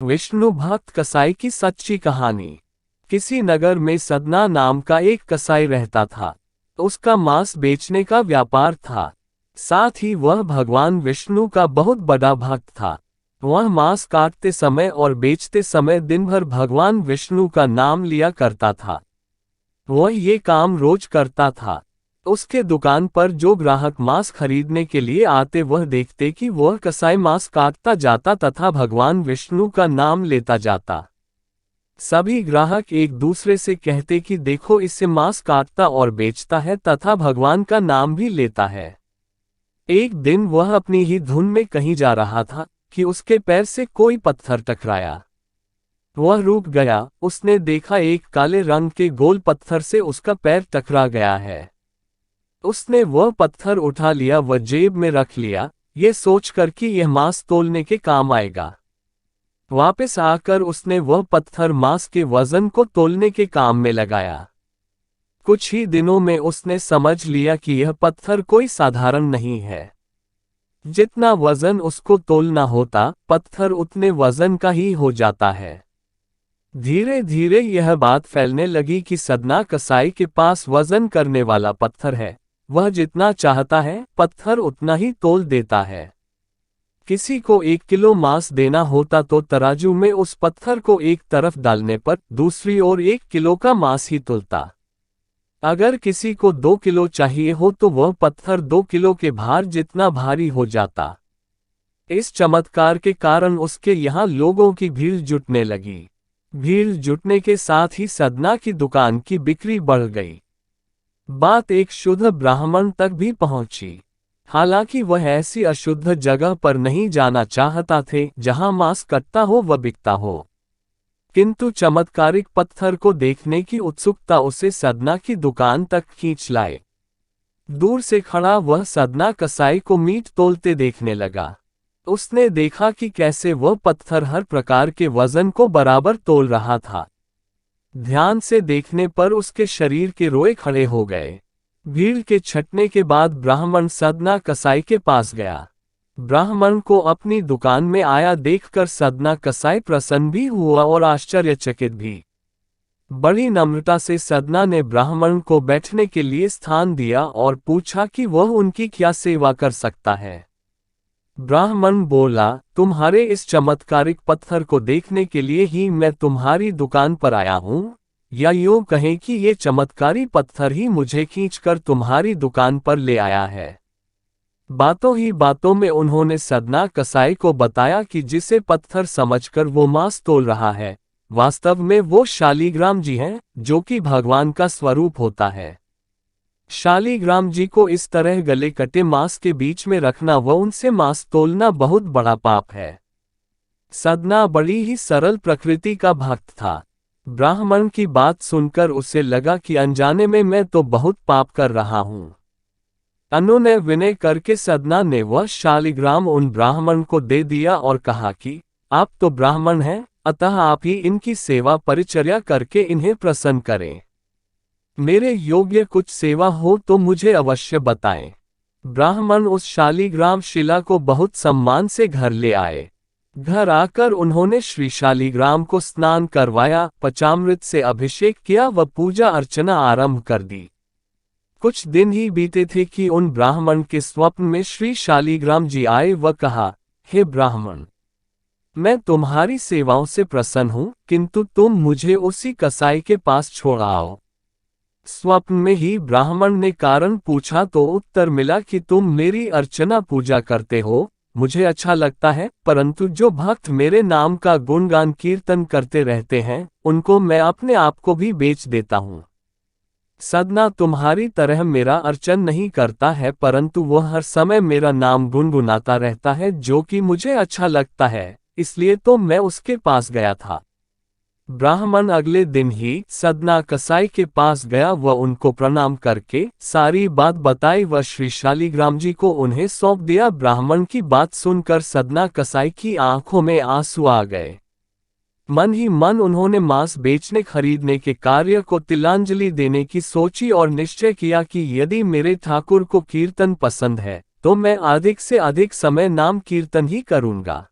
विष्णु भक्त कसाई की सच्ची कहानी। किसी नगर में सदना नाम का एक कसाई रहता था। उसका मांस बेचने का व्यापार था। साथ ही वह भगवान विष्णु का बहुत बड़ा भक्त था। वह मांस काटते समय और बेचते समय दिन भर भगवान विष्णु का नाम लिया करता था। वह ये काम रोज करता था। उसके दुकान पर जो ग्राहक मांस खरीदने के लिए आते वह देखते कि वह कसाई मांस काटता जाता तथा भगवान विष्णु का नाम लेता जाता। सभी ग्राहक एक दूसरे से कहते कि देखो इससे मांस काटता और बेचता है तथा भगवान का नाम भी लेता है। एक दिन वह अपनी ही धुन में कहीं जा रहा था कि उसके पैर से कोई पत्थर टकराया। वह रुक गया। उसने देखा एक काले रंग के गोल पत्थर से उसका पैर टकरा गया है। उसने वह पत्थर उठा लिया व जेब में रख लिया, ये सोचकर कि यह मांस तोलने के काम आएगा। वापस आकर उसने वह पत्थर मांस के वजन को तोलने के काम में लगाया। कुछ ही दिनों में उसने समझ लिया कि यह पत्थर कोई साधारण नहीं है। जितना वजन उसको तोलना होता, पत्थर उतने वजन का ही हो जाता है। धीरे धीरे यह बात फैलने लगी कि सदना कसाई के पास वजन करने वाला पत्थर है। वह जितना चाहता है पत्थर उतना ही तोल देता है। किसी को 1 किलो मांस देना होता तो तराजू में उस पत्थर को एक तरफ डालने पर दूसरी ओर 1 किलो का मांस ही तुलता। अगर किसी को 2 किलो चाहिए हो तो वह पत्थर 2 किलो के भार जितना भारी हो जाता। इस चमत्कार के कारण उसके यहाँ लोगों की भीड़ जुटने लगी। भीड़ जुटने के साथ ही सदना की दुकान की बिक्री बढ़ गई। बात एक शुद्ध ब्राह्मण तक भी पहुंची। हालांकि वह ऐसी अशुद्ध जगह पर नहीं जाना चाहता थे जहां मांस कटता हो व बिकता हो, किंतु चमत्कारिक पत्थर को देखने की उत्सुकता उसे सदना की दुकान तक खींच लाए। दूर से खड़ा वह सदना कसाई को मीट तोलते देखने लगा। उसने देखा कि कैसे वह पत्थर हर प्रकार के वजन को बराबर तोल रहा था। ध्यान से देखने पर उसके शरीर के रोए खड़े हो गए। भीड़ के छंटने के बाद ब्राह्मण सदना कसाई के पास गया। ब्राह्मण को अपनी दुकान में आया देखकर सदना कसाई प्रसन्न भी हुआ और आश्चर्यचकित भी। बड़ी नम्रता से सदना ने ब्राह्मण को बैठने के लिए स्थान दिया और पूछा कि वह उनकी क्या सेवा कर सकता है। ब्राह्मण बोला, तुम्हारे इस चमत्कारिक पत्थर को देखने के लिए ही मैं तुम्हारी दुकान पर आया हूँ, या यूं कहें कि ये चमत्कारी पत्थर ही मुझे खींचकर तुम्हारी दुकान पर ले आया है। बातों ही बातों में उन्होंने सदना कसाई को बताया कि जिसे पत्थर समझकर वो मांस तोल रहा है, वास्तव में वो शालिग्राम जी हैं, जो कि भगवान का स्वरूप होता है। शालिग्राम जी को इस तरह गले कटे मांस के बीच में रखना व उनसे मांस तोलना बहुत बड़ा पाप है। सदना बड़ी ही सरल प्रकृति का भक्त था। ब्राह्मण की बात सुनकर उसे लगा कि अनजाने में मैं तो बहुत पाप कर रहा हूँ। अनुनय विनय करके सदना ने वह शालिग्राम उन ब्राह्मण को दे दिया और कहा कि आप तो ब्राह्मण हैं, अतः आप ही इनकी सेवा परिचर्या करके इन्हें प्रसन्न करें। मेरे योग्य कुछ सेवा हो तो मुझे अवश्य बताएं। ब्राह्मण उस शालिग्राम शिला को बहुत सम्मान से घर ले आए। घर आकर उन्होंने श्री शालिग्राम को स्नान करवाया, पंचामृत से अभिषेक किया व पूजा अर्चना आरंभ कर दी। कुछ दिन ही बीते थे कि उन ब्राह्मण के स्वप्न में श्री शालिग्राम जी आए व कहा, हे ब्राह्मण, मैं तुम्हारी सेवाओं से प्रसन्न हूँ, किंतु तुम मुझे उसी कसाई के पास छोड़ आओ। स्वप्न में ही ब्राह्मण ने कारण पूछा तो उत्तर मिला कि तुम मेरी अर्चना पूजा करते हो, मुझे अच्छा लगता है, परंतु जो भक्त मेरे नाम का गुणगान कीर्तन करते रहते हैं, उनको मैं अपने आप को भी बेच देता हूँ। सदना तुम्हारी तरह मेरा अर्चन नहीं करता है, परंतु वह हर समय मेरा नाम गुनगुनाता रहता है, जो कि मुझे अच्छा लगता है, इसलिए तो मैं उसके पास गया था। ब्राह्मण अगले दिन ही सदना कसाई के पास गया व उनको प्रणाम करके सारी बात बताई व श्री शालिग्राम जी को उन्हें सौंप दिया। ब्राह्मण की बात सुनकर सदना कसाई की आंखों में आंसू आ गए। मन ही मन उन्होंने मांस बेचने खरीदने के कार्य को तिलांजलि देने की सोची और निश्चय किया कि यदि मेरे ठाकुर को कीर्तन पसंद है तो मैं अधिक से अधिक समय नाम कीर्तन ही करूंगा।